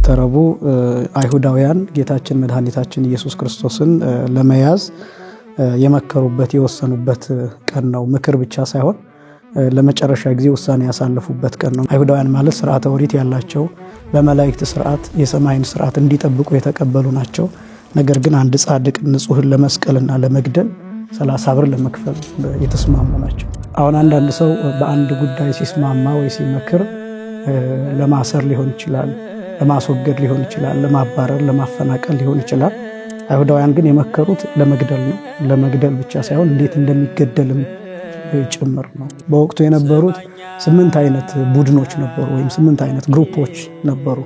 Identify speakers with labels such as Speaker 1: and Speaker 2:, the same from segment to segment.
Speaker 1: ለተረቡ አይሁዳውያን ጌታችን መድኃኒታችን ኢየሱስ ክርስቶስን ለመያዝ የመከሩበት የወሰኑበት ቀን ነው። ምክር ብቻ ሳይሆን ለመጨረሻ ጊዜ ውሳኔ ያሳለፉበት ቀን ነው። አይሁዳውያን ማለት ሥርዓተ ኦሪት ያላቸው በመላእክት ሥርዓት የሰማይን ሥርዓት እንዲጠብቁ የተቀበሉ ናቸው። ነገር ግን አንድ ጻድቅ ንጹሕን ለመስቀልና ለመግደል 30 ብር ለመክፈል የተስማሙ ናቸው። አሁን አንዳንድ ሰው በአንድ ጉዳይ ሲስማማ ወይ ሲመክር ለማሰር ሊሆን ይችላል፣ ለማስወገድ ሊሆን ይችላል፣ ለማባረር ለማፈናቀል ሊሆን ይችላል። አይሁዳውያን ግን የመከሩት ለመግደል ነው። ለመግደል ብቻ ሳይሆን እንዴት እንደሚገደልም ጭምር ነው። በወቅቱ የነበሩት 8 አይነት ቡድኖች ነበሩ፣ ወይም 8 አይነት ግሩፖች ነበሩ።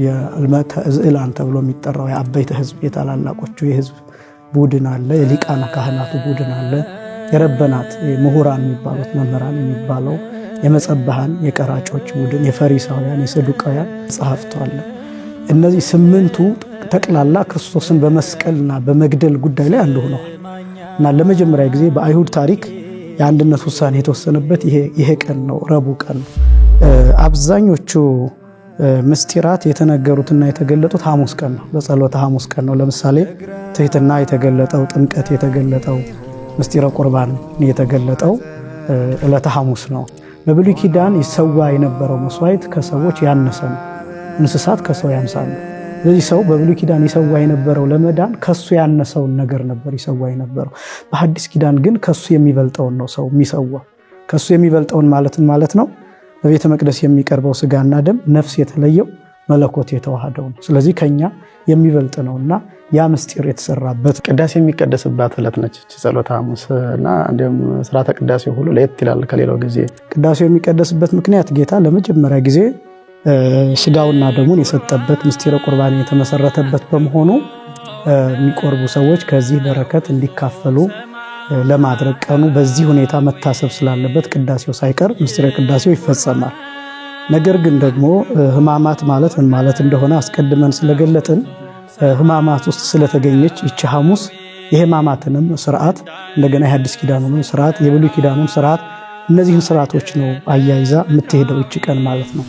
Speaker 1: የልመተ እዝእላን ተብሎ የሚጠራው የአበይተ ሕዝብ የታላላቆቹ የሕዝብ ቡድን አለ። የሊቃነ ካህናቱ ቡድን አለ። የረበናት ምሁራን የሚባሉት መምህራን የሚባለው የመጸባሃን የቀራጮች ቡድን፣ የፈሪሳውያን የሰዱቃውያን ጸሐፍቱ አለ። እነዚህ 8ቱ ጠቅላላ ክርስቶስን በመስቀልና በመግደል ጉዳይ ላይ አንድ ሆነዋል እና ለመጀመሪያ ጊዜ በአይሁድ ታሪክ የአንድነት ውሳኔ የተወሰነበት ይሄ ቀን ነው፣ ረቡዕ ቀን ነው። አብዛኞቹ ምስጢራት የተነገሩትና የተገለጡት ሐሙስ ቀን ነው፣ በጸሎተ ሐሙስ ቀን ነው። ለምሳሌ ትሕትና የተገለጠው፣ ጥምቀት የተገለጠው፣ ምስጢረ ቁርባን የተገለጠው ዕለተ ሐሙስ ነው። በብሉይ ኪዳን ይሰዋ የነበረው መስዋዕት ከሰዎች ያነሰ ነው፣ እንስሳት ከሰው ያንሳሉ። ስለዚህ ሰው በብሉይ ኪዳን ይሰዋ የነበረው ለመዳን ከሱ ያነሰውን ነገር ነበር ይሰዋ የነበረው። በሐዲስ ኪዳን ግን ከሱ የሚበልጠውን ነው ሰው የሚሰዋ። ከሱ የሚበልጠውን ማለት ነው በቤተ መቅደስ የሚቀርበው ስጋና ደም ነፍስ የተለየው መለኮት የተዋሃደው ነው። ስለዚህ ከኛ የሚበልጥ ነውና ያ ምስጢር የተሰራበት
Speaker 2: ቅዳሴ የሚቀደስባት ዕለት ነች ጸሎተ ሐሙስ እና እንዲሁም ስርዓተ ቅዳሴ ሁሉ ለየት ይላል ከሌላው ጊዜ።
Speaker 1: ቅዳሴው የሚቀደስበት ምክንያት ጌታ ለመጀመሪያ ጊዜ ስጋውና ደሙን የሰጠበት ምስጢረ ቁርባን የተመሰረተበት በመሆኑ የሚቆርቡ ሰዎች ከዚህ በረከት እንዲካፈሉ ለማድረግ ቀኑ በዚህ ሁኔታ መታሰብ ስላለበት ቅዳሴው ሳይቀር ምስጢረ ቅዳሴው ይፈጸማል። ነገር ግን ደግሞ ሕማማት ማለት ምን ማለት እንደሆነ አስቀድመን ስለገለጥን ሕማማት ውስጥ ስለተገኘች ይቺ ሐሙስ የሕማማትንም ስርዓት እንደገና የሐዲስ ኪዳኑንም ስርዓት የብሉይ ኪዳኑን ስርዓት እነዚህን ስርዓቶች ነው አያይዛ የምትሄደው ይቺ ቀን ማለት ነው።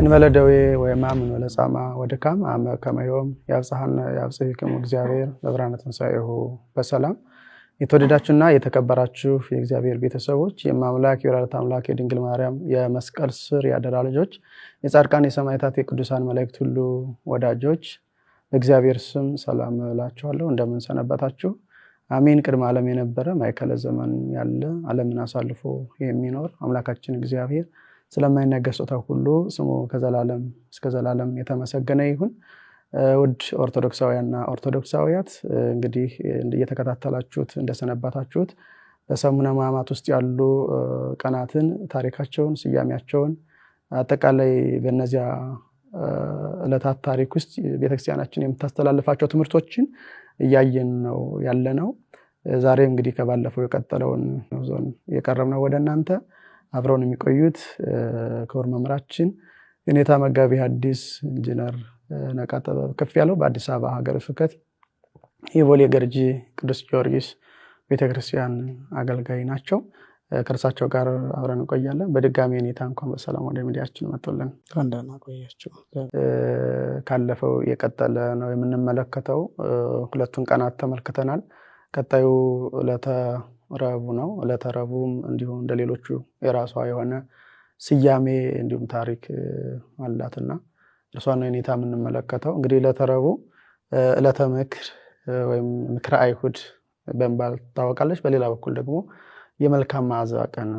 Speaker 2: እንበለ ደዌ ወሕማም እንበለ ጻማ ወድካም አመ ከመ ዮም ያብጽሐነ ያብጽሕክሙ እግዚአብሔር በብርሃነ ትንሣኤሁ በሰላም። የተወደዳችሁና የተከበራችሁ የእግዚአብሔር ቤተሰቦች፣ የማምላክ የወላዲተ አምላክ የድንግል ማርያም የመስቀል ስር ያደራ ልጆች፣ የጻድቃን የሰማዕታት የቅዱሳን መላእክት ሁሉ ወዳጆች በእግዚአብሔር ስም ሰላም እላችኋለሁ። እንደምን ሰነበታችሁ? አሜን። ቅድመ ዓለም የነበረ ማዕከለ ዘመን ያለ ዓለምን አሳልፎ የሚኖር አምላካችን እግዚአብሔር ስለማይነገር ስጦታው ሁሉ ስሙ ከዘላለም እስከ ዘላለም የተመሰገነ ይሁን። ውድ ኦርቶዶክሳውያንና ኦርቶዶክሳውያት እንግዲህ እየተከታተላችሁት እንደሰነበታችሁት በሰሙነ ሕማማት ውስጥ ያሉ ቀናትን ታሪካቸውን፣ ስያሜያቸውን አጠቃላይ በእነዚያ ዕለታት ታሪክ ውስጥ ቤተክርስቲያናችን የምታስተላልፋቸው ትምህርቶችን እያየን ነው ያለነው። ዛሬ እንግዲህ ከባለፈው የቀጠለውን ዞን የቀረብነው ወደ እናንተ አብረውን የሚቆዩት ክቡር መምህራችን የኔታ መጋቢ ሐዲስ ኢንጂነር ነቃ ጥበብ ከፍያለው በአዲስ አበባ ሀገረ ስብከት የቦሌ ገርጂ ቅዱስ ጊዮርጊስ ቤተክርስቲያን አገልጋይ ናቸው። ከእርሳቸው ጋር አብረን እንቆያለን። በድጋሚ የኔታ እንኳን በሰላም ወደ ሚዲያችን መጥቶልን
Speaker 1: እንደና ቆያችሁ።
Speaker 2: ካለፈው የቀጠለ ነው የምንመለከተው። ሁለቱን ቀናት ተመልክተናል። ቀጣዩ ዕለተ ረቡዕ ነው። ዕለተ ረቡዕም እንዲሁ እንደሌሎቹ የራሷ የሆነ ስያሜ እንዲሁም ታሪክ አላትና እርሷን የኔታ የምንመለከተው እንግዲህ ዕለተ ረቡዕ ዕለተ ምክር ወይም ምክረ አይሁድ በመባል ትታወቃለች። በሌላ በኩል ደግሞ የመልካም መዓዛ ቀን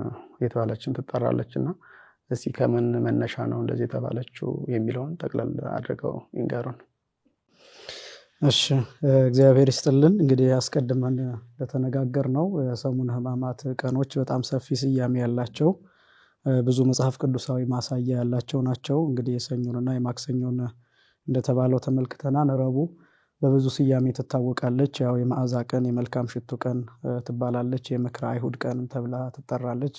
Speaker 2: የተባለችን ትጠራለችና እስቲ ከምን መነሻ ነው እንደዚህ የተባለችው የሚለውን ጠቅለል አድርገው ይንገሩን።
Speaker 1: እሺ፣ እግዚአብሔር ይስጥልን። እንግዲህ አስቀድመን ለተነጋገርነው የሰሙነ ሕማማት ቀኖች በጣም ሰፊ ስያሜ ያላቸው ብዙ መጽሐፍ ቅዱሳዊ ማሳያ ያላቸው ናቸው። እንግዲህ የሰኞንና የማክሰኞን እንደተባለው ተመልክተናል። ረቡዕ በብዙ ስያሜ ትታወቃለች። ያው የመዓዛ ቀን፣ የመልካም ሽቱ ቀን ትባላለች። የምክረ አይሁድ ቀንም ተብላ ትጠራለች።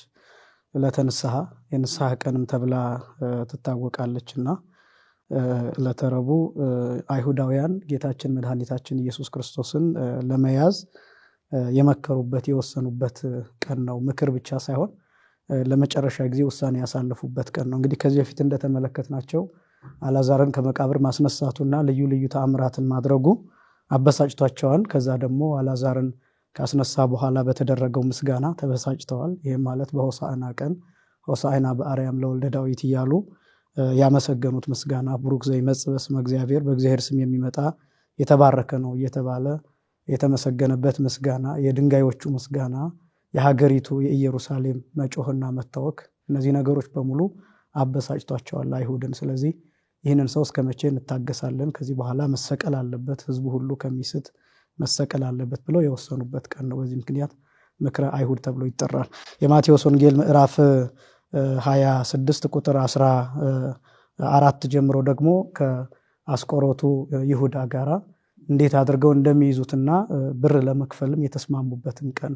Speaker 1: ዕለተ ንስሐ የንስሐ ቀንም ተብላ ትታወቃለችና ዕለተ ረቡዕ አይሁዳውያን ጌታችን መድኃኒታችን ኢየሱስ ክርስቶስን ለመያዝ የመከሩበት የወሰኑበት ቀን ነው። ምክር ብቻ ሳይሆን ለመጨረሻ ጊዜ ውሳኔ ያሳለፉበት ቀን ነው። እንግዲህ ከዚህ በፊት እንደተመለከትናቸው አልዓዛርን ከመቃብር ማስነሳቱና ልዩ ልዩ ተአምራትን ማድረጉ አበሳጭቷቸዋል። ከዛ ደግሞ አልዓዛርን ካስነሳ በኋላ በተደረገው ምስጋና ተበሳጭተዋል። ይህም ማለት በሆሳዕና ቀን ሆሳዕና በአርያም ለወልደ ዳዊት እያሉ ያመሰገኑት ምስጋና ቡሩክ ዘይመጽእ በስመ እግዚአብሔር፣ በእግዚአብሔር ስም የሚመጣ የተባረከ ነው እየተባለ የተመሰገነበት ምስጋና፣ የድንጋዮቹ ምስጋና፣ የሀገሪቱ የኢየሩሳሌም መጮህና መታወክ፣ እነዚህ ነገሮች በሙሉ አበሳጭቷቸዋል አይሁድን። ስለዚህ ይህንን ሰው እስከ መቼ እንታገሳለን? ከዚህ በኋላ መሰቀል አለበት፣ ህዝቡ ሁሉ ከሚስት መሰቀል አለበት ብለው የወሰኑበት ቀን ነው። በዚህ ምክንያት ምክረ አይሁድ ተብሎ ይጠራል። የማቴዎስ ወንጌል ምዕራፍ 26 ቁጥር 14 ጀምሮ ደግሞ ከአስቆሮቱ ይሁዳ ጋራ እንዴት አድርገው እንደሚይዙትና ብር ለመክፈልም የተስማሙበትን ቀን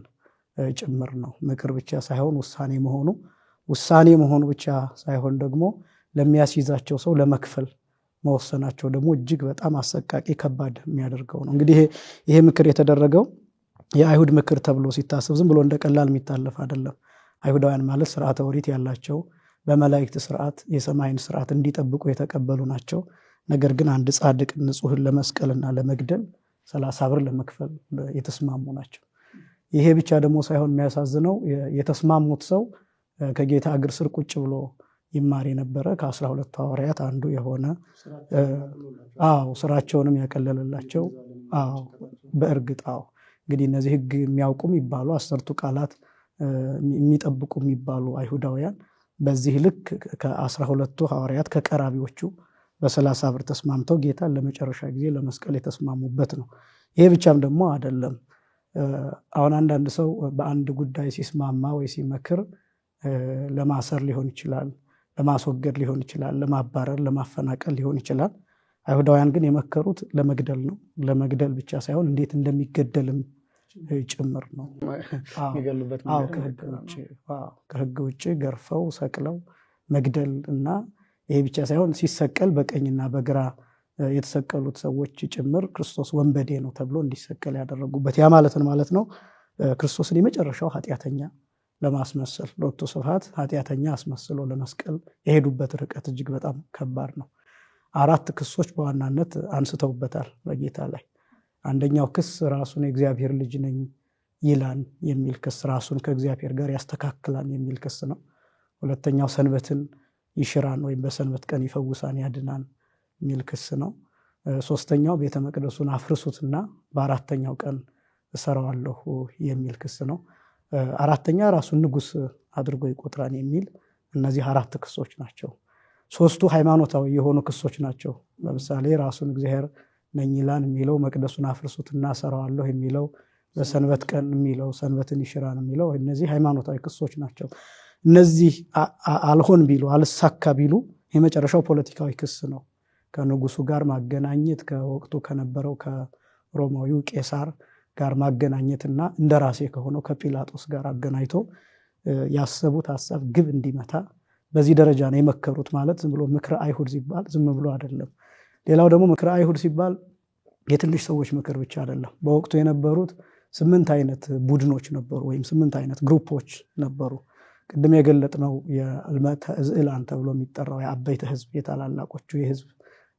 Speaker 1: ጭምር ነው። ምክር ብቻ ሳይሆን ውሳኔ መሆኑ ብቻ ሳይሆን ደግሞ ለሚያስይዛቸው ሰው ለመክፈል መወሰናቸው ደግሞ እጅግ በጣም አሰቃቂ ከባድ የሚያደርገው ነው። እንግዲህ ይሄ ምክር የተደረገው የአይሁድ ምክር ተብሎ ሲታሰብ ዝም ብሎ እንደ ቀላል የሚታለፍ አይደለም። አይሁዳውያን ማለት ስርዓተ ኦሪት ያላቸው በመላእክት ስርዓት የሰማይን ስርዓት እንዲጠብቁ የተቀበሉ ናቸው። ነገር ግን አንድ ጻድቅ ንጹሕን ለመስቀልና ለመግደል 30 ብር ለመክፈል የተስማሙ ናቸው። ይሄ ብቻ ደግሞ ሳይሆን የሚያሳዝነው የተስማሙት ሰው ከጌታ እግር ስር ቁጭ ብሎ ይማር የነበረ ከ12 ሐዋርያት አንዱ የሆነ ስራቸውንም ያቀለለላቸው በእርግጥ እንግዲህ እነዚህ ሕግ የሚያውቁ የሚባሉ 10ቱ ቃላት የሚጠብቁ የሚባሉ አይሁዳውያን በዚህ ልክ ከ12ቱ ሐዋርያት ከቀራቢዎቹ በ30 ብር ተስማምተው ጌታን ለመጨረሻ ጊዜ ለመስቀል የተስማሙበት ነው። ይሄ ብቻም ደግሞ አይደለም። አሁን አንዳንድ ሰው በአንድ ጉዳይ ሲስማማ ወይ ሲመክር ለማሰር ሊሆን ይችላል፣ ለማስወገድ ሊሆን ይችላል፣ ለማባረር፣ ለማፈናቀል ሊሆን ይችላል። አይሁዳውያን ግን የመከሩት ለመግደል ነው። ለመግደል ብቻ ሳይሆን እንዴት እንደሚገደልም ጭምር ነው። ከሕግ ውጭ ገርፈው ሰቅለው መግደል እና ይሄ ብቻ ሳይሆን ሲሰቀል በቀኝና በግራ የተሰቀሉት ሰዎች ጭምር ክርስቶስ ወንበዴ ነው ተብሎ እንዲሰቀል ያደረጉበት ያ ማለት ነው ክርስቶስን የመጨረሻው ኃጢአተኛ ለማስመሰል ሎቱ ስብሐት ኃጢአተኛ አስመስሎ ለመስቀል የሄዱበት ርቀት እጅግ በጣም ከባድ ነው። 4 ክሶች በዋናነት አንስተውበታል በጌታ ላይ። አንደኛው ክስ ራሱን የእግዚአብሔር ልጅ ነኝ ይላል የሚል ክስ፣ ራሱን ከእግዚአብሔር ጋር ያስተካክላል የሚል ክስ ነው። ሁለተኛው ሰንበትን ይሽራን ወይም በሰንበት ቀን ይፈውሳን ያድናን የሚል ክስ ነው። ሶስተኛው ቤተ መቅደሱን አፍርሱትና በአራተኛው ቀን እሰራዋለሁ የሚል ክስ ነው። አራተኛ ራሱን ንጉስ አድርጎ ይቆጥራን የሚል እነዚህ 4 ክሶች ናቸው። 3ቱ ሃይማኖታዊ የሆኑ ክሶች ናቸው። ለምሳሌ ራሱን እግዚአብሔር ነኝ ይላል የሚለው፣ መቅደሱን አፍርሱትና እሰራዋለሁ የሚለው፣ በሰንበት ቀን የሚለው፣ ሰንበትን ይሽራን የሚለው እነዚህ ሃይማኖታዊ ክሶች ናቸው። እነዚህ አልሆን ቢሉ አልሳካ ቢሉ የመጨረሻው ፖለቲካዊ ክስ ነው። ከንጉሱ ጋር ማገናኘት፣ ከወቅቱ ከነበረው ከሮማዊው ቄሳር ጋር ማገናኘትና እንደራሴ ከሆነው ከጲላጦስ ጋር አገናኝቶ ያሰቡት ሐሳብ ግብ እንዲመታ በዚህ ደረጃ ነው የመከሩት። ማለት ዝም ብሎ ምክረ አይሁድ ሲባል ዝም ብሎ አይደለም። ሌላው ደግሞ ምክረ አይሁድ ሲባል የትንሽ ሰዎች ምክር ብቻ አይደለም። በወቅቱ የነበሩት 8 አይነት ቡድኖች ነበሩ፣ ወይም 8 አይነት ግሩፖች ነበሩ። ቅድም የገለጥነው የዕልመተ እዝዕላን ተብሎ የሚጠራው የአበይተ ሕዝብ የታላላቆቹ የሕዝብ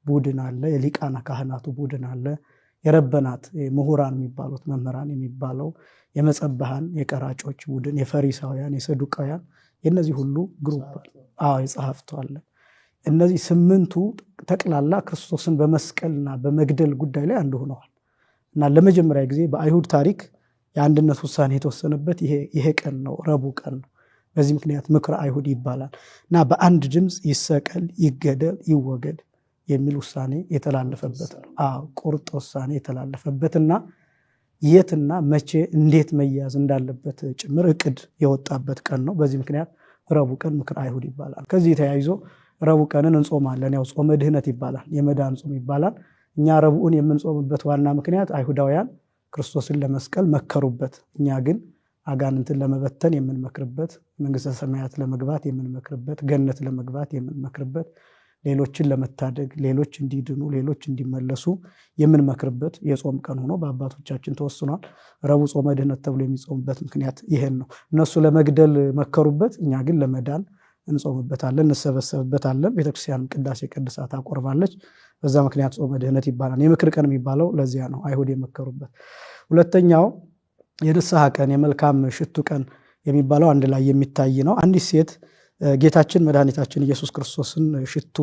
Speaker 1: ቡድን አለ፣ የሊቃና ካህናቱ ቡድን አለ፣ የረበናት ምሁራን የሚባሉት መምህራን የሚባለው፣ የመጸባሃን የቀራጮች ቡድን፣ የፈሪሳውያን፣ የሰዱቃውያን፣ የነዚህ ሁሉ ግሩፕ የጸሐፍቱ አለ። እነዚህ 8ቱ ጠቅላላ ክርስቶስን በመስቀልና በመግደል ጉዳይ ላይ አንድ ሆነዋል እና ለመጀመሪያ ጊዜ በአይሁድ ታሪክ የአንድነት ውሳኔ የተወሰነበት ይሄ ቀን ነው፣ ረቡዕ ቀን ነው። በዚህ ምክንያት ምክረ አይሁድ ይባላል እና በአንድ ድምፅ ይሰቀል፣ ይገደል፣ ይወገድ የሚል ውሳኔ የተላለፈበት ነው። ቁርጥ ውሳኔ የተላለፈበትና የትና መቼ እንዴት መያዝ እንዳለበት ጭምር እቅድ የወጣበት ቀን ነው። በዚህ ምክንያት ረቡዕ ቀን ምክረ አይሁድ ይባላል። ከዚህ ተያይዞ ረቡዕ ቀንን እንጾማለን። ያው ጾመ ድህነት ይባላል፣ የመዳን ጾም ይባላል። እኛ ረቡዕን የምንጾምበት ዋና ምክንያት አይሁዳውያን ክርስቶስን ለመስቀል መከሩበት፣ እኛ ግን አጋንንትን ለመበተን የምንመክርበት፣ መንግስተ ሰማያት ለመግባት የምንመክርበት፣ ገነት ለመግባት የምንመክርበት፣ ሌሎችን ለመታደግ ሌሎች እንዲድኑ ሌሎች እንዲመለሱ የምንመክርበት የጾም ቀን ሆኖ በአባቶቻችን ተወስኗል። ረቡዕ ጾመ ድህነት ተብሎ የሚጾምበት ምክንያት ይሄን ነው። እነሱ ለመግደል መከሩበት፣ እኛ ግን ለመዳን እንጾምበታለን፣ እንሰበሰብበታለን። ቤተክርስቲያን ቅዳሴ ቅድሳት አቆርባለች። በዛ ምክንያት ጾመ ድህነት ይባላል። የምክር ቀን የሚባለው ለዚያ ነው፣ አይሁድ የመከሩበት። ሁለተኛው የንስሐ ቀን የመልካም ሽቱ ቀን የሚባለው አንድ ላይ የሚታይ ነው። አንዲት ሴት ጌታችን መድኃኒታችን ኢየሱስ ክርስቶስን ሽቱ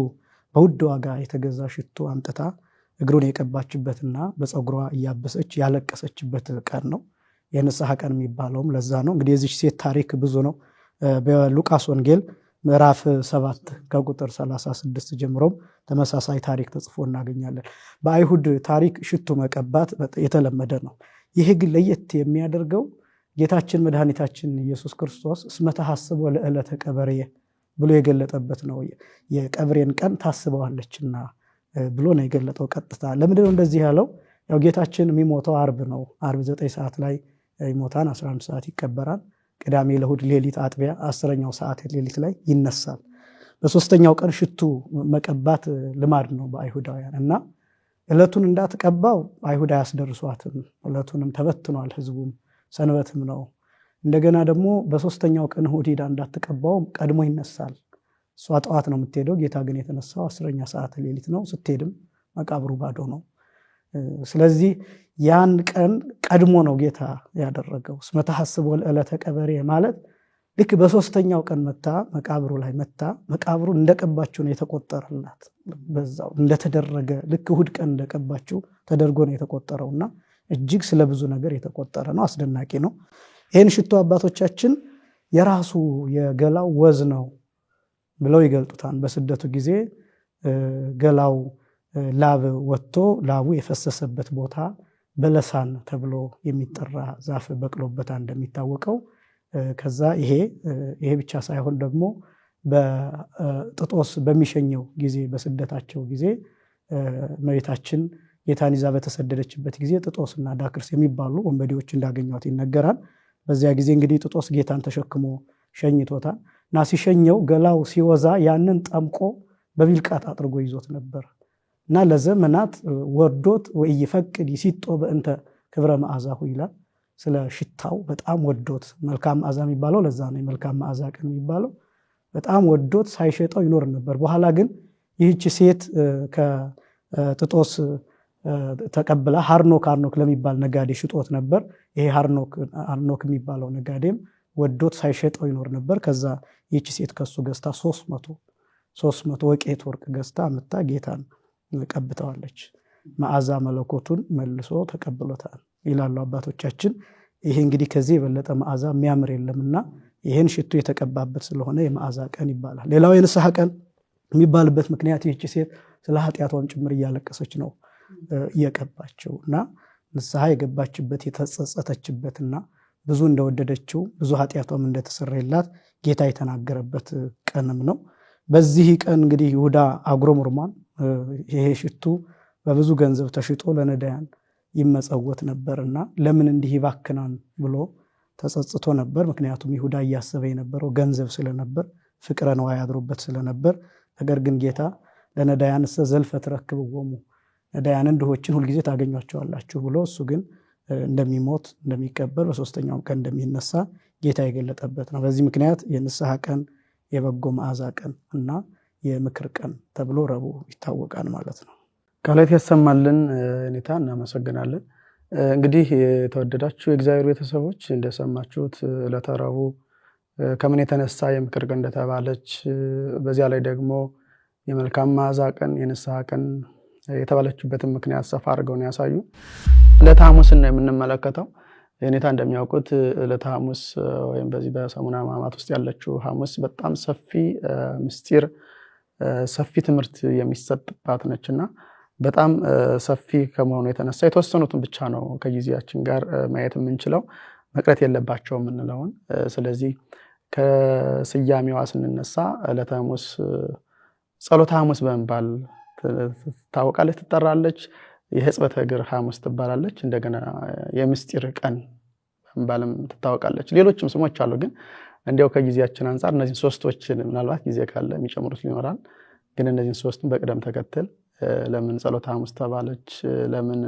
Speaker 1: በውድ ዋጋ የተገዛ ሽቱ አምጥታ እግሩን የቀባችበትና በፀጉሯ እያበሰች ያለቀሰችበት ቀን ነው። የንስሐ ቀን የሚባለውም ለዛ ነው። እንግዲህ የዚህ ሴት ታሪክ ብዙ ነው። በሉቃስ ወንጌል ምዕራፍ 7 ከቁጥር 36 ጀምሮም ተመሳሳይ ታሪክ ተጽፎ እናገኛለን። በአይሁድ ታሪክ ሽቱ መቀባት የተለመደ ነው። ይህ ግን ለየት የሚያደርገው ጌታችን መድኃኒታችን ኢየሱስ ክርስቶስ እስመ ተሐስቦ ለዕለተ ቀበርየ ብሎ የገለጠበት ነው። የቀብሬን ቀን ታስበዋለችና ብሎ ነው የገለጠው ቀጥታ። ለምንድነው እንደዚህ ያለው? ያው ጌታችን የሚሞተው አርብ ነው። አርብ 9 ሰዓት ላይ ይሞታል፣ 11 ሰዓት ይቀበራል። ቅዳሜ ለእሑድ ሌሊት አጥቢያ 10ኛው ሰዓት ሌሊት ላይ ይነሳል። በሶስተኛው ቀን ሽቱ መቀባት ልማድ ነው በአይሁዳውያን እና ዕለቱን እንዳትቀባው አይሁድ አያስደርሷትም። ዕለቱንም ተበትኗል፣ ህዝቡም ሰንበትም ነው። እንደገና ደግሞ በሶስተኛው ቀን እሑድ ሄዳ እንዳትቀባውም ቀድሞ ይነሳል። እሷ ጠዋት ነው የምትሄደው፣ ጌታ ግን የተነሳው 10ኛ ሰዓት ሌሊት ነው። ስትሄድም መቃብሩ ባዶ ነው። ስለዚህ ያን ቀን ቀድሞ ነው ጌታ ያደረገው። እስመ ተሐስቦ ለዕለተ ቀበርየ ማለት ልክ በሶስተኛው ቀን መታ መቃብሩ ላይ መታ መቃብሩን እንደቀባችው ነው የተቆጠረላት። በዛው እንደተደረገ ልክ እሑድ ቀን እንደቀባችው ተደርጎ ነው የተቆጠረውና እጅግ ስለ ብዙ ነገር የተቆጠረ ነው። አስደናቂ ነው። ይህን ሽቶ አባቶቻችን የራሱ የገላው ወዝ ነው ብለው ይገልጡታል። በስደቱ ጊዜ ገላው ላብ ወጥቶ ላቡ የፈሰሰበት ቦታ በለሳን ተብሎ የሚጠራ ዛፍ በቅሎበታ እንደሚታወቀው ከዛ ይሄ ብቻ ሳይሆን ደግሞ በጥጦስ በሚሸኘው ጊዜ በስደታቸው ጊዜ እመቤታችን ጌታን ይዛ በተሰደደችበት ጊዜ ጥጦስና ዳክርስ የሚባሉ ወንበዴዎች እንዳገኟት ይነገራል። በዚያ ጊዜ እንግዲህ ጥጦስ ጌታን ተሸክሞ ሸኝቶታል እና ሲሸኘው ገላው ሲወዛ ያንን ጠምቆ በቢልቃጥ አጥርጎ ይዞት ነበር እና ለዘመናት ወዶት ወይፈቅድ ይሲጦ በእንተ ክብረ መዓዛሁ ይላል። ስለ ሽታው በጣም ወዶት፣ መልካም መዓዛ የሚባለው ለዛ ነው። የመልካም መዓዛ ቀን የሚባለው በጣም ወዶት ሳይሸጠው ይኖር ነበር። በኋላ ግን ይህች ሴት ከጥጦስ ተቀብላ ሃርኖክ ለሚባል ነጋዴ ሽጦት ነበር። ይሄ ሃርኖክ የሚባለው ነጋዴም ወዶት ሳይሸጠው ይኖር ነበር። ከዛ ይህች ሴት ከሱ ገዝታ 300 ወቄት ወርቅ ገዝታ አምጥታ ጌታን ቀብተዋለች። መዓዛ መለኮቱን መልሶ ተቀብሎታል ይላሉ አባቶቻችን። ይሄ እንግዲህ ከዚህ የበለጠ መዓዛ የሚያምር የለምና ይሄን ሽቱ የተቀባበት ስለሆነ የመዓዛ ቀን ይባላል። ሌላው የንስሐ ቀን የሚባልበት ምክንያት ይህች ሴት ስለ ኃጢአቷም ጭምር እያለቀሰች ነው እየቀባቸው እና ንስሐ የገባችበት የተጸጸተችበትና ብዙ እንደወደደችው ብዙ ኃጢአቷም እንደተሰረየላት ጌታ የተናገረበት ቀንም ነው። በዚህ ቀን እንግዲህ ይሁዳ አጉረምርሟን ይሄ ሽቱ በብዙ ገንዘብ ተሽጦ ለነዳያን ይመጸወት ነበርና ለምን እንዲህ ይባክናን ብሎ ተጸጽቶ ነበር። ምክንያቱም ይሁዳ እያሰበ የነበረው ገንዘብ ስለነበር፣ ፍቅረ ነዋይ ያድሮበት ስለነበር። ነገር ግን ጌታ ለነዳያን ዘልፈ ትረክብዎሙ ነዳያንን ድሆችን ሁልጊዜ ታገኟቸዋላችሁ ብሎ እሱ ግን እንደሚሞት እንደሚቀበር በሶስተኛው ቀን እንደሚነሳ ጌታ የገለጠበት ነው። በዚህ ምክንያት የንስሐ ቀን የበጎ መዓዛ ቀን እና የምክር ቀን ተብሎ ረቡዕ ይታወቃል ማለት ነው።
Speaker 2: ቃላት ያሰማልን። እኔታ እናመሰግናለን። እንግዲህ የተወደዳችሁ የእግዚአብሔር ቤተሰቦች እንደሰማችሁት ዕለተ ረቡዕ ከምን የተነሳ የምክር ቀን እንደተባለች፣ በዚያ ላይ ደግሞ የመልካም መዓዛ ቀን የንስሐ ቀን የተባለችበትን ምክንያት ሰፋ አድርገው ነው ያሳዩ። ዕለተ ሐሙስን ነው የምንመለከተው። እኔታ እንደሚያውቁት ዕለተ ሐሙስ ወይም በዚህ በሰሙነ ሕማማት ውስጥ ያለችው ሐሙስ በጣም ሰፊ ምስጢር ሰፊ ትምህርት የሚሰጥባት ነችና በጣም ሰፊ ከመሆኑ የተነሳ የተወሰኑትን ብቻ ነው ከጊዜያችን ጋር ማየት የምንችለው፣ መቅረት የለባቸው የምንለውን። ስለዚህ ከስያሜዋ ስንነሳ ዕለተ ሐሙስ ጸሎተ ሐሙስ በመባል ታወቃለች፣ ትጠራለች። የሕጽበተ እግር ሐሙስ ትባላለች። እንደገና የምስጢር ቀን በመባልም ትታወቃለች። ሌሎችም ስሞች አሉ፣ ግን እንዲያው ከጊዜያችን አንፃር እነዚህ ሶስቶችን ምናልባት ጊዜ ካለ የሚጨምሩት ሊኖራል ግን እነዚህን ሶስቱም በቅደም ተከተል ለምን ጸሎተ ሐሙስ ተባለች፣ ለምን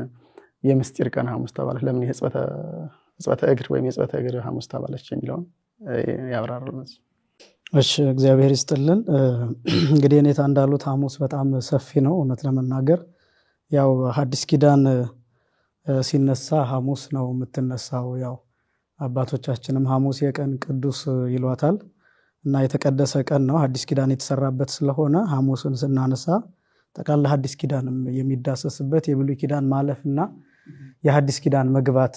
Speaker 2: የምስጢር ቀን ሐሙስ ተባለች፣ ለምን የሕጽበተ እግር ወይም የሕጽበተ እግር ሐሙስ ተባለች የሚለውን ያብራራል።
Speaker 1: እሺ እግዚአብሔር ይስጥልን። እንግዲህ እኔታ እንዳሉት ሐሙስ በጣም ሰፊ ነው። እውነት ለመናገር ያው ሐዲስ ኪዳን ሲነሳ ሐሙስ ነው የምትነሳው። ያው አባቶቻችንም ሐሙስ የቀን ቅዱስ ይሏታል እና የተቀደሰ ቀን ነው። ሐዲስ ኪዳን የተሰራበት ስለሆነ ሐሙስን ስናነሳ ጠቅላላ ሐዲስ ኪዳንም የሚዳሰስበት የብሉይ ኪዳን ማለፍና የሐዲስ ኪዳን መግባት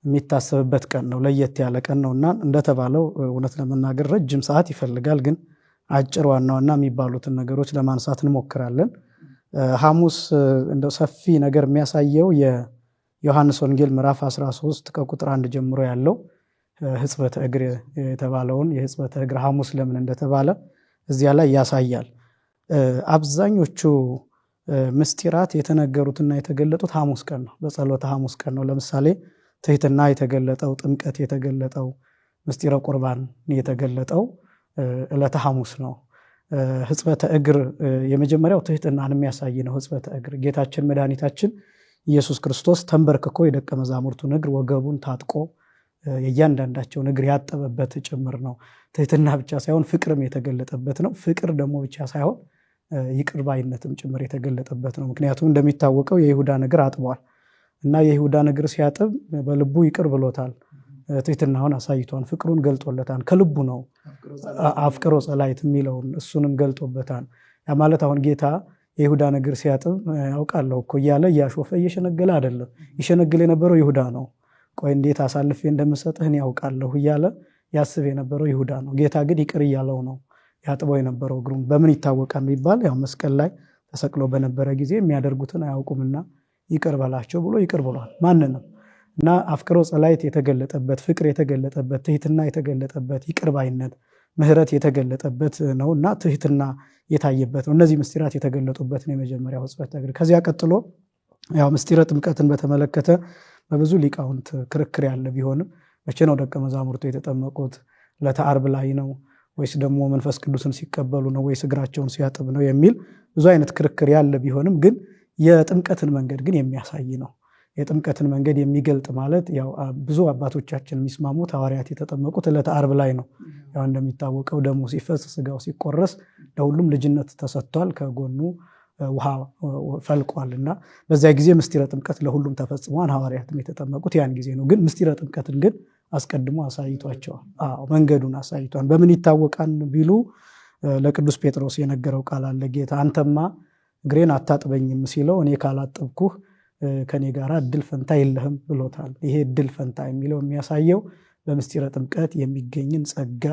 Speaker 1: የሚታሰብበት ቀን ነው። ለየት ያለ ቀን ነውና እንደተባለው እውነት ለመናገር ረጅም ሰዓት ይፈልጋል። ግን አጭር ዋና ዋና የሚባሉትን ነገሮች ለማንሳት እንሞክራለን። ሐሙስ እንደው ሰፊ ነገር የሚያሳየው የዮሐንስ ወንጌል ምዕራፍ 13 ከቁጥር 1 ጀምሮ ያለው ሕጽበተ እግር የተባለውን የሕጽበተ እግር ሐሙስ ለምን እንደተባለ እዚያ ላይ ያሳያል። አብዛኞቹ ምስጢራት የተነገሩትና የተገለጡት ሐሙስ ቀን ነው፣ በጸሎተ ሐሙስ ቀን ነው። ለምሳሌ ትሕትና የተገለጠው፣ ጥምቀት የተገለጠው፣ ምስጢረ ቁርባን የተገለጠው ዕለተ ሐሙስ ነው። ሕጽበተ እግር የመጀመሪያው ትሕትናን የሚያሳይ ነው። ሕጽበተ እግር ጌታችን መድኃኒታችን ኢየሱስ ክርስቶስ ተንበርክኮ የደቀ መዛሙርቱን እግር ወገቡን ታጥቆ የእያንዳንዳቸውን እግር ያጠበበት ጭምር ነው። ትሕትና ብቻ ሳይሆን ፍቅርም የተገለጠበት ነው። ፍቅር ደግሞ ብቻ ሳይሆን ይቅር ባይነትም ጭምር የተገለጠበት ነው። ምክንያቱም እንደሚታወቀው የይሁዳን እግር አጥቧል እና የይሁዳን እግር ሲያጥብ በልቡ ይቅር ብሎታል። ትሕትናውን አሳይቷል። ፍቅሩን ገልጦለታል። ከልቡ ነው አፍቅሮ ጸላይት የሚለውን እሱንም ገልጦበታል። ያ ማለት አሁን ጌታ የይሁዳን እግር ሲያጥብ ያውቃለሁ እኮ እያለ እያሾፈ እየሸነገለ አይደለም። ይሸነግል የነበረው ይሁዳ ነው። ቆይ እንዴት አሳልፌ እንደምሰጥህን ያውቃለሁ እያለ ያስብ የነበረው ይሁዳ ነው። ጌታ ግን ይቅር እያለው ነው ያጥበው የነበረው እግሩን። በምን ይታወቃል የሚባል ያው መስቀል ላይ ተሰቅሎ በነበረ ጊዜ የሚያደርጉትን አያውቁምና ይቅር በላቸው ብሎ ይቅር ብሏል ማንንም። እና አፍቅሮ ጸላይት የተገለጠበት፣ ፍቅር የተገለጠበት፣ ትሕትና የተገለጠበት፣ ይቅር ባይነት ምሕረት የተገለጠበት ነው እና ትሕትና የታየበት ነው። እነዚህ ምስጢራት የተገለጡበት ነው የመጀመሪያው ሕጽበተ እግር። ከዚያ ቀጥሎ ያው ምስጢረ ጥምቀትን በተመለከተ በብዙ ሊቃውንት ክርክር ያለ ቢሆንም መቼ ነው ደቀ መዛሙርቱ የተጠመቁት? ዕለተ ዓርብ ላይ ነው ወይስ ደግሞ መንፈስ ቅዱስን ሲቀበሉ ነው ወይስ እግራቸውን ሲያጥብ ነው የሚል ብዙ አይነት ክርክር ያለ ቢሆንም ግን የጥምቀትን መንገድ ግን የሚያሳይ ነው። የጥምቀትን መንገድ የሚገልጥ ማለት ያው ብዙ አባቶቻችን የሚስማሙት ሐዋርያት የተጠመቁት ዕለተ ዓርብ ላይ ነው። ያው እንደሚታወቀው ደሙ ሲፈስ ስጋው ሲቆረስ ለሁሉም ልጅነት ተሰጥቷል፣ ከጎኑ ውሃ ፈልቋል እና በዚያ ጊዜ ምስጢረ ጥምቀት ለሁሉም ተፈጽሟል። ሐዋርያትም የተጠመቁት ያን ጊዜ ነው። ግን ምስጢረ ጥምቀትን ግን አስቀድሞ አሳይቷቸዋል። መንገዱን አሳይቷል። በምን ይታወቃል ቢሉ ለቅዱስ ጴጥሮስ የነገረው ቃል አለ። ጌታ አንተማ እግሬን አታጥበኝም ሲለው እኔ ካላጠብኩህ ከኔ ጋር እድል ፈንታ የለህም ብሎታል። ይሄ እድል ፈንታ የሚለው የሚያሳየው በምስጢረ ጥምቀት የሚገኝን ጸጋ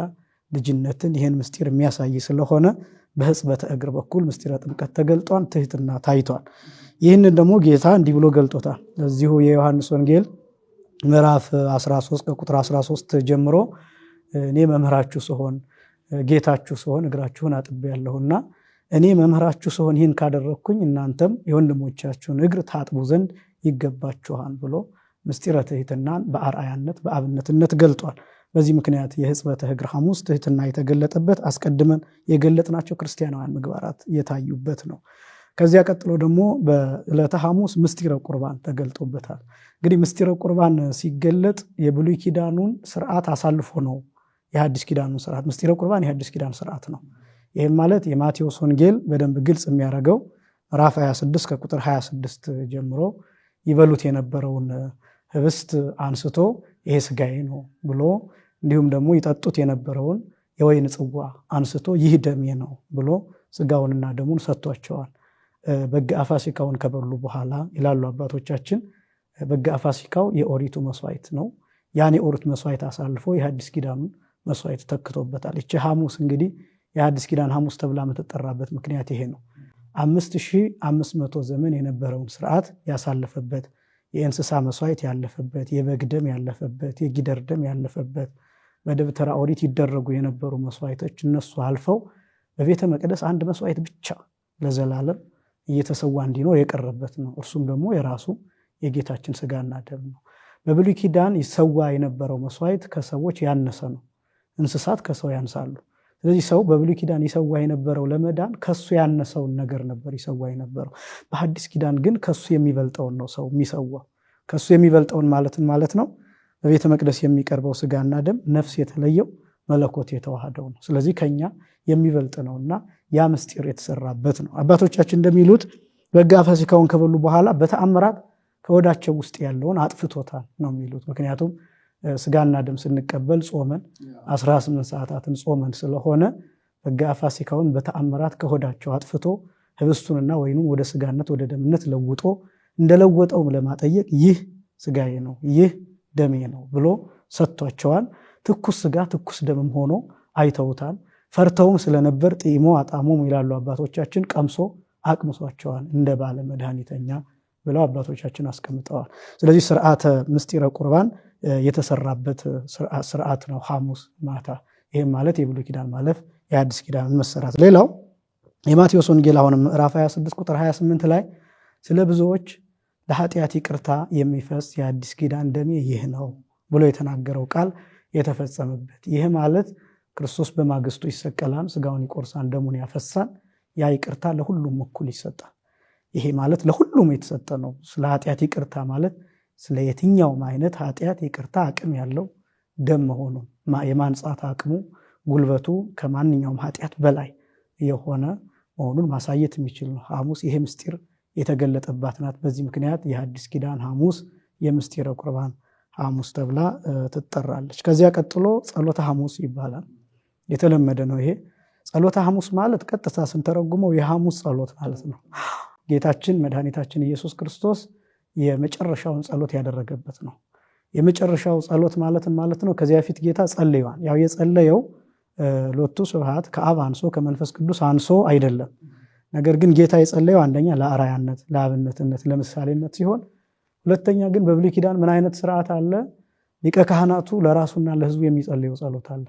Speaker 1: ልጅነትን፣ ይህን ምስጢር የሚያሳይ ስለሆነ በሕጽበተ እግር በኩል ምስጢረ ጥምቀት ተገልጧል፣ ትሕትና ታይቷል። ይህንን ደግሞ ጌታ እንዲህ ብሎ ገልጦታል። እዚሁ የዮሐንስ ወንጌል ምዕራፍ 13 ከቁጥር 13 ጀምሮ እኔ መምህራችሁ ስሆን ጌታችሁ ስሆን እግራችሁን አጥቤያለሁና እኔ መምህራችሁ ስሆን ይህን ካደረግኩኝ እናንተም የወንድሞቻችሁን እግር ታጥቡ ዘንድ ይገባችኋል ብሎ ምስጢረ ትሕትናን በአርአያነት በአብነትነት ገልጧል። በዚህ ምክንያት የሕጽበተ እግር ሐሙስ ትሕትና የተገለጠበት፣ አስቀድመን የገለጥናቸው ክርስቲያናውያን ምግባራት የታዩበት ነው። ከዚያ ቀጥሎ ደግሞ በዕለተ ሐሙስ ምስጢረ ቁርባን ተገልጦበታል። እንግዲህ ምስጢረ ቁርባን ሲገለጥ የብሉይ ኪዳኑን ስርዓት አሳልፎ ነው የሐዲስ ኪዳኑን ስርዓት። ምስጢረ ቁርባን የሐዲስ ኪዳን ስርዓት ነው። ይህም ማለት የማቴዎስ ወንጌል በደንብ ግልጽ የሚያደርገው ምዕራፍ 26 ከቁጥር 26 ጀምሮ ይበሉት የነበረውን ህብስት አንስቶ ይሄ ስጋዬ ነው ብሎ፣ እንዲሁም ደግሞ ይጠጡት የነበረውን የወይን ጽዋ አንስቶ ይህ ደሜ ነው ብሎ ስጋውንና ደሙን ሰጥቷቸዋል። በገአ ፋሲካውን ከበሉ በኋላ ይላሉ አባቶቻችን፣ በገአ ፋሲካው የኦሪቱ መስዋዕት ነው። ያን የኦሪት መስዋዕት አሳልፎ የሐዲስ ኪዳኑን መስዋዕት ተክቶበታል። ይቺ ሐሙስ እንግዲህ የሐዲስ ኪዳን ሐሙስ ተብላ የምትጠራበት ምክንያት ይሄ ነው። 5500 ዘመን የነበረውን ስርዓት ያሳለፈበት፣ የእንስሳ መስዋዕት ያለፈበት፣ የበግ ደም ያለፈበት፣ የጊደር ደም ያለፈበት፣ በደብተራ ኦሪት ይደረጉ የነበሩ መስዋዕቶች እነሱ አልፈው በቤተ መቅደስ አንድ መስዋዕት ብቻ ለዘላለም እየተሰዋ እንዲኖር የቀረበት ነው። እርሱም ደግሞ የራሱ የጌታችን ስጋና ደም ነው። በብሉይ ኪዳን ይሰዋ የነበረው መስዋዕት ከሰዎች ያነሰ ነው። እንስሳት ከሰው ያንሳሉ። ስለዚህ ሰው በብሉይ ኪዳን ይሰዋ የነበረው ለመዳን ከሱ ያነሰውን ነገር ነበር ይሰዋ የነበረው። በሐዲስ ኪዳን ግን ከሱ የሚበልጠውን ነው ሰው የሚሰዋው። ከሱ የሚበልጠውን ማለት ነው በቤተ መቅደስ የሚቀርበው ስጋና ደም ነፍስ የተለየው መለኮት የተዋሃደው ነው። ስለዚህ ከኛ የሚበልጥ ነውና ያ ምስጢር የተሰራበት ነው። አባቶቻችን እንደሚሉት በጋ ፋሲካውን ከበሉ በኋላ በተአምራት ከወዳቸው ውስጥ ያለውን አጥፍቶታል ነው የሚሉት። ምክንያቱም ስጋና ደም ስንቀበል ጾመን 18 ሰዓታትን ጾመን ስለሆነ በጋ ፋሲካውን በተአምራት ከሆዳቸው አጥፍቶ ህብስቱንና ወይኑን ወደ ስጋነት ወደ ደምነት ለውጦ እንደለወጠውም ለማጠየቅ ይህ ስጋዬ ነው ይህ ደሜ ነው ብሎ ሰጥቷቸዋል። ትኩስ ስጋ ትኩስ ደምም ሆኖ አይተውታል። ፈርተውም ስለነበር ጢሞ አጣሞም ይላሉ አባቶቻችን፣ ቀምሶ አቅምሷቸዋል እንደ ባለ መድኃኒተኛ ብለው አባቶቻችን አስቀምጠዋል። ስለዚህ ስርዓተ ምስጢረ ቁርባን የተሰራበት ስርዓት ነው ሐሙስ ማታ። ይህም ማለት የብሉይ ኪዳን ማለፍ የአዲስ ኪዳን መሰራት። ሌላው የማቴዎስ ወንጌል አሁንም ምዕራፍ 26 ቁጥር 28 ላይ ስለ ብዙዎች ለኃጢአት ይቅርታ የሚፈስ የአዲስ ኪዳን ደሜ ይህ ነው ብሎ የተናገረው ቃል የተፈጸመበት። ይህ ማለት ክርስቶስ በማግስቱ ይሰቀላል፣ ስጋውን ይቆርሳል፣ ደሙን ያፈሳል። ያ ይቅርታ ለሁሉም እኩል ይሰጣል። ይሄ ማለት ለሁሉም የተሰጠ ነው። ስለ ኃጢአት ይቅርታ ማለት ስለ የትኛውም አይነት ኃጢአት ይቅርታ አቅም ያለው ደም መሆኑን የማንጻት አቅሙ ጉልበቱ ከማንኛውም ኃጢአት በላይ የሆነ መሆኑን ማሳየት የሚችል ነው። ሐሙስ ይሄ ምስጢር የተገለጠባት ናት። በዚህ ምክንያት የሐዲስ ኪዳን ሐሙስ የምስጢረ ቁርባን ሐሙስ ተብላ ትጠራለች። ከዚያ ቀጥሎ ጸሎተ ሐሙስ ይባላል። የተለመደ ነው ይሄ ጸሎተ ሐሙስ ማለት ቀጥታ ስንተረጉመው የሐሙስ ጸሎት ማለት ነው። ጌታችን መድኃኒታችን ኢየሱስ ክርስቶስ የመጨረሻውን ጸሎት ያደረገበት ነው። የመጨረሻው ጸሎት ማለት ነው ከዚያ ፊት ጌታ ጸልዩዋል። ያው የጸለየው ሎቱ ስብሐት ከአብ አንሶ ከመንፈስ ቅዱስ አንሶ አይደለም። ነገር ግን ጌታ የጸለየው አንደኛ ለአርአያነት፣ ለአብነትነት፣ ለምሳሌነት ሲሆን ሁለተኛ ግን በብሉይ ኪዳን ምን አይነት ስርዓት አለ? ሊቀ ካህናቱ ለራሱና ለሕዝቡ የሚጸልየው ጸሎት አለ።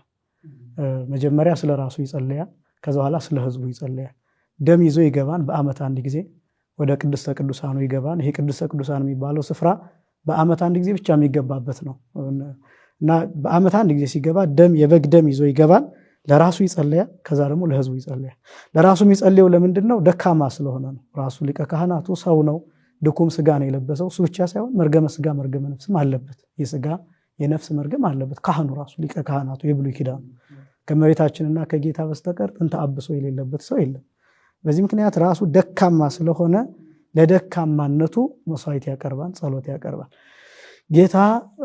Speaker 1: መጀመሪያ ስለ ራሱ ይጸልያል፣ ከዛ በኋላ ስለ ሕዝቡ ይጸልያል። ደም ይዞ ይገባን በዓመት አንድ ጊዜ ወደ ቅድስተ ቅዱሳኑ ይገባን። ይሄ ቅድስተ ቅዱሳን የሚባለው ስፍራ በዓመት አንድ ጊዜ ብቻ የሚገባበት ነው እና በዓመት አንድ ጊዜ ሲገባ ደም የበግ ደም ይዞ ይገባል። ለራሱ ይጸልያል፣ ከዛ ደግሞ ለሕዝቡ ይጸልያል። ለራሱ የሚጸልየው ለምንድን ነው? ደካማ ስለሆነ ነው። ራሱ ሊቀ ካህናቱ ሰው ነው፣ ድኩም ስጋ ነው የለበሰው። እሱ ብቻ ሳይሆን መርገመ ስጋ መርገመ ነፍስም አለበት። የስጋ የነፍስ መርገም አለበት ካህኑ ራሱ ሊቀ ካህናቱ የብሉይ ኪዳኑ። ከመቤታችንና ከጌታ በስተቀር ጥንተ አብሶ የሌለበት ሰው የለም። በዚህ ምክንያት ራሱ ደካማ ስለሆነ ለደካማነቱ መስዋዕት ያቀርባል፣ ጸሎት ያቀርባል። ጌታ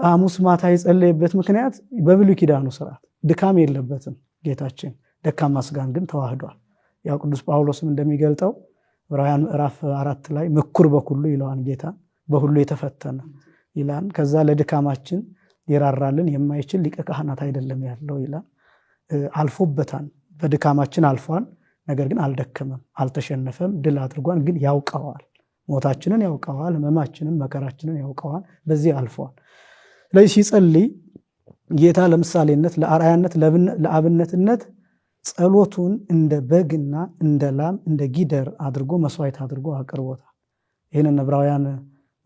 Speaker 1: ሐሙስ ማታ የጸለየበት ምክንያት በብሉይ ኪዳኑ ስርዓት ድካም የለበትም ጌታችን፣ ደካማ ስጋን ግን ተዋህዷል። ያው ቅዱስ ጳውሎስም እንደሚገልጠው ዕብራውያን ምዕራፍ 4 ላይ ምኩር በኩሉ ይለዋል ጌታ፣ በሁሉ የተፈተነ ይላል። ከዛ ለድካማችን ሊራራልን የማይችል ሊቀ ካህናት አይደለም ያለው ይላል። አልፎበታል፣ በድካማችን አልፏል። ነገር ግን አልደከመም፣ አልተሸነፈም፣ ድል አድርጓን። ግን ያውቀዋል፣ ሞታችንን ያውቀዋል፣ ህመማችንን መከራችንን ያውቀዋል። በዚህ አልፏል። ስለዚህ ሲጸልይ ጌታ ለምሳሌነት፣ ለአርአያነት፣ ለአብነትነት ጸሎቱን እንደ በግና እንደ ላም እንደ ጊደር አድርጎ መስዋዕት አድርጎ አቅርቦታል። ይህንን ዕብራውያን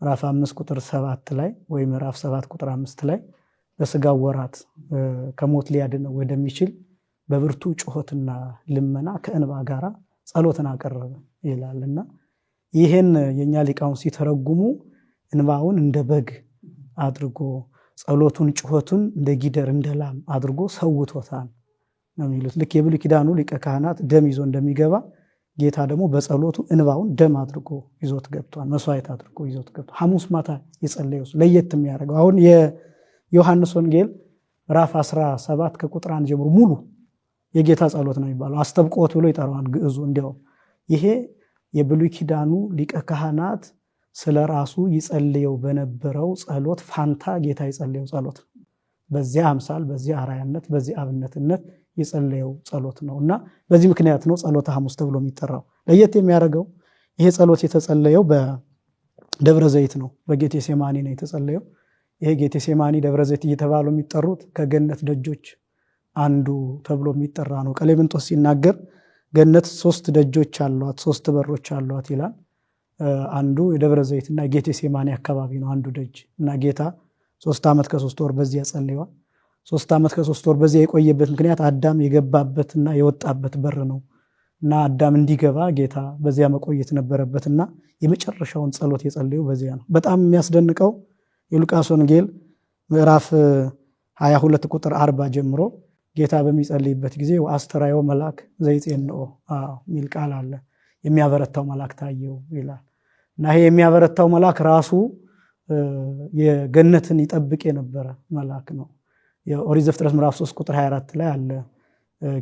Speaker 1: ምዕራፍ 5 ቁጥር 7 ላይ ወይ ምዕራፍ 7 ቁጥር 5 ላይ በስጋው ወራት ከሞት ሊያድነው ወደሚችል በብርቱ ጩኸትና ልመና ከእንባ ጋራ ጸሎትን አቀረበ ይላልና ይህን የኛ ሊቃውን ሲተረጉሙ እንባውን እንደ በግ አድርጎ ጸሎቱን ጩኸቱን እንደ ጊደር እንደ ላም አድርጎ ሰውቶታል ነው የሚሉት። ልክ የብሉይ ኪዳኑ ሊቀ ካህናት ደም ይዞ እንደሚገባ ጌታ ደግሞ በጸሎቱ እንባውን ደም አድርጎ ይዞት ገብቷል፣ መስዋዕት አድርጎ ይዞት ገብቷል። ሐሙስ ማታ የጸለየው ለየት የሚያደርገው አሁን የዮሐንስ ወንጌል ምዕራፍ 17 ከቁጥር 1 ጀምሮ ሙሉ የጌታ ጸሎት ነው የሚባለው። አስተብቆት ብሎ ይጠራዋል ግዕዙ። እንዲያው ይሄ የብሉይ ኪዳኑ ሊቀ ካህናት ስለ ራሱ ይጸልየው በነበረው ጸሎት ፋንታ ጌታ ይጸልየው ጸሎት ነው። በዚያ አምሳል፣ በዚያ አርአያነት፣ በዚያ አብነትነት የጸለየው ጸሎት ነው እና በዚህ ምክንያት ነው ጸሎተ ሐሙስ ተብሎ የሚጠራው። ለየት የሚያደርገው ይሄ ጸሎት የተጸለየው በደብረ ዘይት ነው፣ በጌቴሴማኒ ነው የተጸለየው። ይሄ ጌቴሴማኒ ደብረ ዘይት እየተባሉ የሚጠሩት ከገነት ደጆች አንዱ ተብሎ የሚጠራ ነው። ቀሌምንጦስ ሲናገር ገነት 3 ደጆች አሏት፣ 3 በሮች አሏት ይላል። አንዱ የደብረ ዘይትና የጌቴሴማኒ አካባቢ ነው አንዱ ደጅ እና ጌታ 3 ዓመት ከ3 ወር በዚያ ጸልየዋል። 3 ዓመት ከ3 ወር በዚያ የቆየበት ምክንያት አዳም የገባበትና የወጣበት በር ነው እና አዳም እንዲገባ ጌታ በዚያ መቆየት ነበረበትና የመጨረሻውን ጸሎት የጸለየው በዚያ ነው። በጣም የሚያስደንቀው የሉቃስ ወንጌል ምዕራፍ 22 ቁጥር 40 ጀምሮ ጌታ በሚጸልይበት ጊዜ ወአስተራዮ መልአክ ዘይጼንኦ ሚል ቃል አለ። የሚያበረታው መልአክ ታየው ይላል እና ይሄ የሚያበረታው መልአክ ራሱ የገነትን ይጠብቅ የነበረ መልአክ ነው። የኦሪት ዘፍጥረት ምዕራፍ 3 ቁጥር 24 ላይ አለ።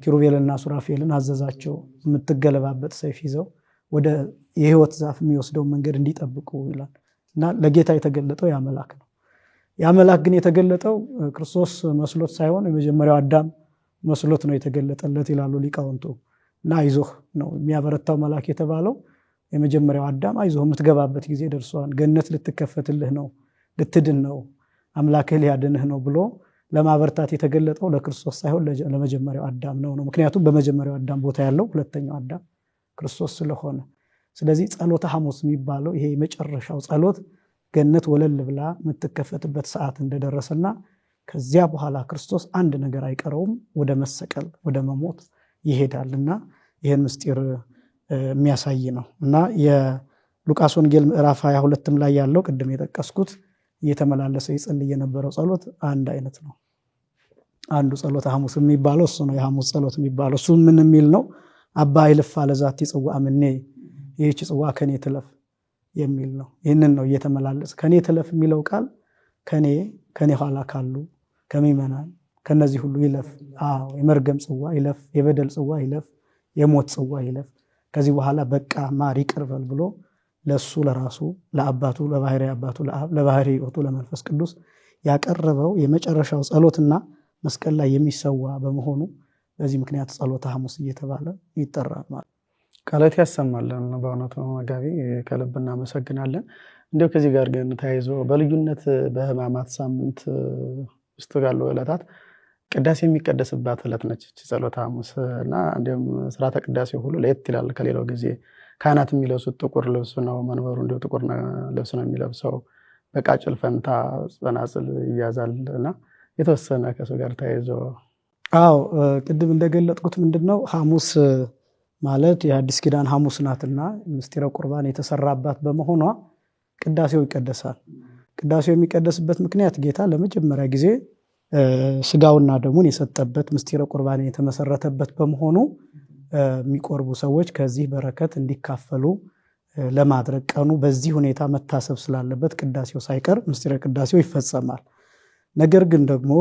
Speaker 1: ኪሩቤልና ሱራፌልን አዘዛቸው የምትገለባበት ሰይፍ ይዘው ወደ የህይወት ዛፍ የሚወስደው መንገድ እንዲጠብቁ ይላል እና ለጌታ የተገለጠው ያ መልአክ ነው። ያ መልአክ ግን የተገለጠው ክርስቶስ መስሎት ሳይሆን የመጀመሪያው አዳም መስሎት ነው የተገለጠለት ይላሉ ሊቃውንቱ። እና አይዞህ ነው የሚያበረታው መልአክ የተባለው የመጀመሪያው አዳም አይዞህ የምትገባበት ጊዜ ደርሷል፣ ገነት ልትከፈትልህ ነው፣ ልትድን ነው፣ አምላክህ ሊያድንህ ነው ብሎ ለማበርታት የተገለጠው ለክርስቶስ ሳይሆን ለመጀመሪያው አዳም ነው። ምክንያቱም በመጀመሪያው አዳም ቦታ ያለው ሁለተኛው አዳም ክርስቶስ ስለሆነ። ስለዚህ ጸሎተ ሐሙስ የሚባለው ይሄ የመጨረሻው ጸሎት ገነት ወለል ብላ የምትከፈትበት ሰዓት እንደደረሰና ከዚያ በኋላ ክርስቶስ አንድ ነገር አይቀረውም፣ ወደ መሰቀል ወደ መሞት ይሄዳልና ይህን ምስጢር የሚያሳይ ነው እና የሉቃስ ወንጌል ምዕራፍ 22 ላይ ያለው ቅድም የጠቀስኩት እየተመላለሰ ይጸልይ የነበረው ጸሎት አንድ አይነት ነው። አንዱ ጸሎተ ሐሙስ የሚባለው እሱ ነው። የሐሙስ ጸሎት የሚባለው እሱ ምን የሚል ነው? አባ ይልፍ አለዛቲ ጽዋ ምኔ፣ ይህች ጽዋ ከኔ ትለፍ የሚል ነው። ይህንን ነው እየተመላለሰ ከኔ ትለፍ የሚለው ቃል ከኔ ኋላ ካሉ ከሚመናን ከነዚህ ሁሉ ይለፍ። የመርገም ጽዋ ይለፍ፣ የበደል ጽዋ ይለፍ፣ የሞት ጽዋ ይለፍ። ከዚህ በኋላ በቃ ማር ይቅርበል ብሎ ለሱ ለራሱ ለአባቱ ለባህሪ አባቱ ለአብ ለባህሪ ሕይወቱ ለመንፈስ ቅዱስ ያቀረበው የመጨረሻው ጸሎትና መስቀል ላይ የሚሰዋ በመሆኑ በዚህ ምክንያት ጸሎተ ሐሙስ እየተባለ ይጠራል ማለት።
Speaker 2: ቃላት ያሰማልን። በእውነቱ መጋቢ ከልብ እናመሰግናለን። እንዲሁ ከዚህ ጋር ግን ተያይዞ በልዩነት በሕማማት ሳምንት ውስጥ ያሉ ዕለታት ቅዳሴ የሚቀደስባት ዕለት ነች ጸሎተ ሐሙስ እና እንዲሁም ስርዓተ ቅዳሴው ሁሉ ለየት ይላል ከሌላው ጊዜ። ካህናት የሚለብሱት ጥቁር ልብስ ነው። መንበሩ እንዲሁ ጥቁር ልብስ ነው የሚለብሰው። በቃጭል ፈንታ ጸናጽል ይያዛል እና የተወሰነ ከሱ ጋር ተያይዞ
Speaker 1: ቅድም እንደገለጥኩት ምንድነው ሐሙስ ማለት የአዲስ ኪዳን ሐሙስ ናትና ምስጢረ ቁርባን የተሰራባት በመሆኗ ቅዳሴው ይቀደሳል። ቅዳሴው የሚቀደስበት ምክንያት ጌታ ለመጀመሪያ ጊዜ ስጋውና ደሙን የሰጠበት ምስጢረ ቁርባን የተመሰረተበት በመሆኑ የሚቆርቡ ሰዎች ከዚህ በረከት እንዲካፈሉ ለማድረግ ቀኑ በዚህ ሁኔታ መታሰብ ስላለበት ቅዳሴው ሳይቀር ምስጢረ ቅዳሴው ይፈጸማል። ነገር ግን ደግሞ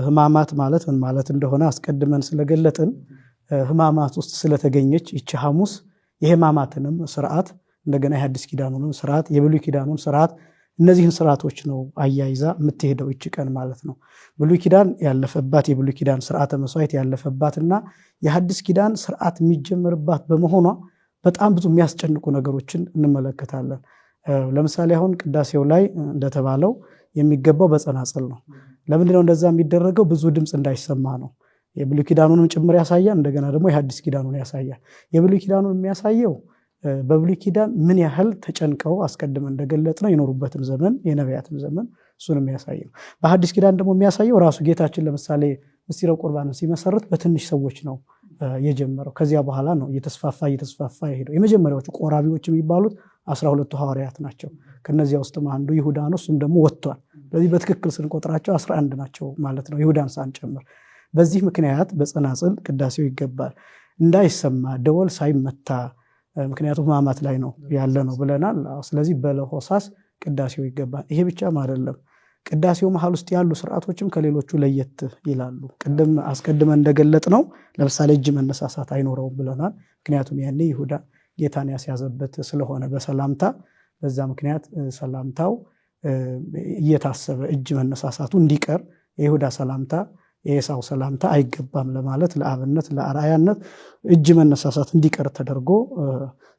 Speaker 1: ሕማማት ማለት ምን ማለት እንደሆነ አስቀድመን ስለገለጥን ሕማማት ውስጥ ስለተገኘች ይቺ ሐሙስ የሕማማትንም ስርዓት እንደገና የሐዲስ ኪዳኑንም ስርዓት የብሉይ ኪዳኑን ስርዓት እነዚህን ስርዓቶች ነው አያይዛ የምትሄደው ይቺ ቀን ማለት ነው። ብሉይ ኪዳን ያለፈባት የብሉይ ኪዳን ስርዓተ መስዋዕት ያለፈባትና የሐዲስ ኪዳን ስርዓት የሚጀምርባት በመሆኗ በጣም ብዙ የሚያስጨንቁ ነገሮችን እንመለከታለን። ለምሳሌ አሁን ቅዳሴው ላይ እንደተባለው የሚገባው በጸናጽል ነው። ለምንድነው እንደዛ የሚደረገው? ብዙ ድምፅ እንዳይሰማ ነው። የብሉይ ኪዳኑንም ጭምር ያሳያል፣ እንደገና ደግሞ የሐዲስ ኪዳኑን ያሳያል። የብሉይ ኪዳኑን የሚያሳየው በብሉይ ኪዳን ምን ያህል ተጨንቀው አስቀድመን እንደገለጽነው የኖሩበትን ዘመን የነቢያትን ዘመን እሱን የሚያሳየው። በሐዲስ ኪዳን ደግሞ የሚያሳየው ራሱ ጌታችን ለምሳሌ ምስጢረ ቁርባንን ሲመሰርት በትንሽ ሰዎች ነው የጀመረው። ከዚያ በኋላ ነው እየተስፋፋ የሄደው። የመጀመሪያዎቹ ቆራቢዎች የሚባሉት 12ቱ ሐዋርያት ናቸው። ከነዚያ ውስጥ አንዱ ይሁዳ ነው። እሱም ደግሞ ወጥቷል። ስለዚህ በትክክል ስንቆጥራቸው 11 ናቸው ማለት ነው፣ ይሁዳን ሳንጨምር። በዚህ ምክንያት በጸናጽል ቅዳሴው ይገባል፣ እንዳይሰማ ደወል ሳይመታ፣ ምክንያቱም ሕማማት ላይ ነው ያለ ነው ብለናል። ስለዚህ በለሆሳስ ቅዳሴው ይገባል። ይሄ ብቻም አይደለም፣ ቅዳሴው መሃል ውስጥ ያሉ ስርዓቶችም ከሌሎቹ ለየት ይላሉ። አስቀድመን እንደገለጥ ነው ለምሳሌ እጅ መነሳሳት አይኖረውም ብለናል። ምክንያቱም ያኔ ይሁዳ ጌታን ያስያዘበት ስለሆነ በሰላምታ በዛ ምክንያት ሰላምታው እየታሰበ እጅ መነሳሳቱ እንዲቀር የይሁዳ ሰላምታ የኤሳው ሰላምታ አይገባም ለማለት ለአብነት ለአርአያነት እጅ መነሳሳት እንዲቀር ተደርጎ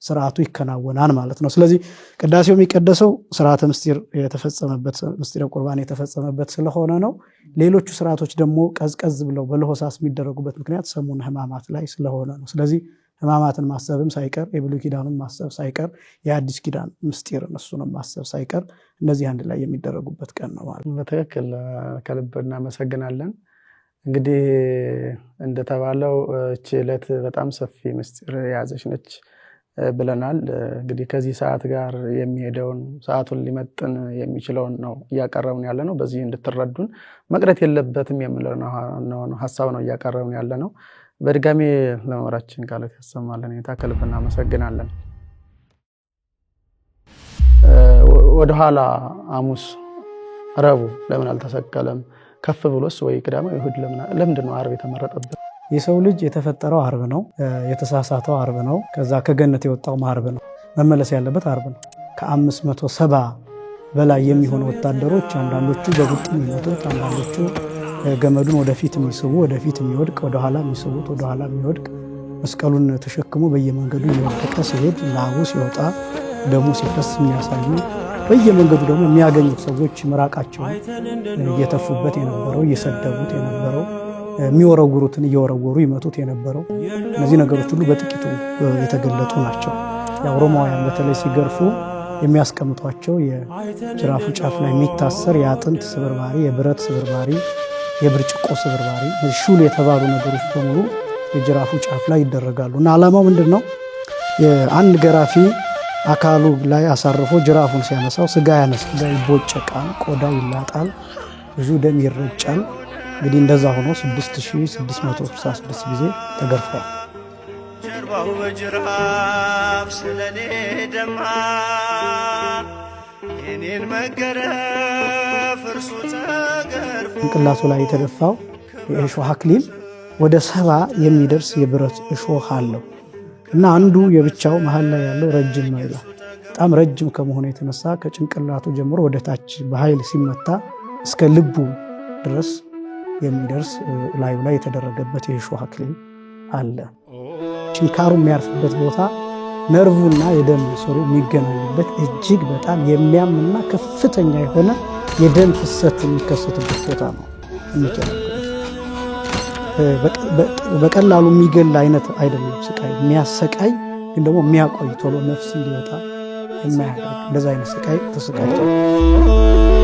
Speaker 1: ስርዓቱ ይከናወናል ማለት ነው። ስለዚህ ቅዳሴው የሚቀደሰው ስርዓተ ምስጢር የተፈጸመበት ምስጢረ ቁርባን የተፈጸመበት ስለሆነ ነው። ሌሎቹ ስርዓቶች ደግሞ ቀዝቀዝ ብለው በለሆሳስ የሚደረጉበት ምክንያት ሰሙነ ሕማማት ላይ ስለሆነ ነው። ስለዚህ ሕማማትን ማሰብም ሳይቀር የብሉይ ኪዳኑን ማሰብ ሳይቀር የአዲስ ኪዳን ምስጢር እሱንም ማሰብ ሳይቀር እነዚህ አንድ ላይ የሚደረጉበት ቀን ነው ማለት ነው።
Speaker 2: በትክክል ከልብ እናመሰግናለን። እንግዲህ እንደተባለው እቺ ዕለት በጣም ሰፊ ምስጢር ያዘች ነች ብለናል። እንግዲህ ከዚህ ሰዓት ጋር የሚሄደውን ሰዓቱን ሊመጥን የሚችለውን ነው እያቀረብን ያለነው። በዚህ እንድትረዱን መቅረት የለበትም የሚለው ሐሳብ ነው እያቀረብን ያለነው። በድጋሚ ለመምራችን ቃላት ያሰማልን ከልብ እናመሰግናለን። ወደ ኋላ ሐሙስ ረቡዕ ለምን አልተሰቀለም? ከፍ ብሎስ ወይ ቅዳሜ ይሁድ ለምንድን ነው ዓርብ የተመረጠበት?
Speaker 1: የሰው ልጅ የተፈጠረው ዓርብ ነው። የተሳሳተው ዓርብ ነው። ከዛ ከገነት የወጣው ዓርብ ነው። መመለስ ያለበት ዓርብ ነው። ከ570 በላይ የሚሆኑ ወታደሮች አንዳንዶቹ በቡጥ የሚመቱት፣ አንዳንዶቹ ገመዱን ወደፊት የሚስቡ ወደፊት የሚወድቅ፣ ወደኋላ የሚስቡት ወደኋላ የሚወድቅ፣ መስቀሉን ተሸክሞ በየመንገዱ እየወደቀ ሲሄድ ላቡ ሲወጣ ደሙ ሲፈስ የሚያሳዩ፣ በየመንገዱ ደግሞ የሚያገኙት ሰዎች ምራቃቸውን እየተፉበት የነበረው፣ እየሰደቡት የነበረው፣ የሚወረውሩትን እየወረወሩ ይመቱት የነበረው፣ እነዚህ ነገሮች ሁሉ በጥቂቱ የተገለጡ ናቸው። ያው ሮማውያን በተለይ ሲገርፉ የሚያስቀምጧቸው የጅራፉ ጫፍ ላይ የሚታሰር የአጥንት ስብርባሪ፣ የብረት ስብርባሪ፣ የብርጭቆ ስብርባሪ፣ ሹል የተባሉ ነገሮች በሙሉ የጅራፉ ጫፍ ላይ ይደረጋሉ እና ዓላማው ምንድነው? አንድ ገራፊ አካሉ ላይ አሳርፎ ጅራፉን ሲያነሳው ስጋ ያነሳል፣ ይቦጨቃል፣ ቆዳው ይላጣል፣ ብዙ ደም ይረጫል። እንግዲህ እንደዛ ሆኖ 6666 ጊዜ ተገርፏል። ጀርባው በጅራፍ ስለኔ ደማ የኔን መገረፍ እርሱ ተገርፎ ጭንቅላቱ ላይ የተደፋው የእሾህ አክሊል ወደ 70 የሚደርስ የብረት እሾህ አለው እና አንዱ የብቻው መሃል ላይ ያለው ረጅም ነው ይላል። በጣም ረጅም ከመሆኑ የተነሳ ከጭንቅላቱ ጀምሮ ወደ ታች በኃይል ሲመታ እስከ ልቡ ድረስ የሚደርስ ላዩ ላይ የተደረገበት የእሾህ አክሊል አለ። ችንካሩ የሚያርፍበት ቦታ ነርቭና የደም ስሩ የሚገናኙበት እጅግ በጣም የሚያምና ከፍተኛ የሆነ የደም ፍሰት የሚከሰትበት ቦታ ነው። በቀላሉ የሚገል አይነት አይደለም ስቃይ፣ የሚያሰቃይ ግን ደግሞ የሚያቆይ ቶሎ ነፍስ እንዲወጣ የማያደርግ እንደዛ አይነት ስቃይ ተሰቃይቷል።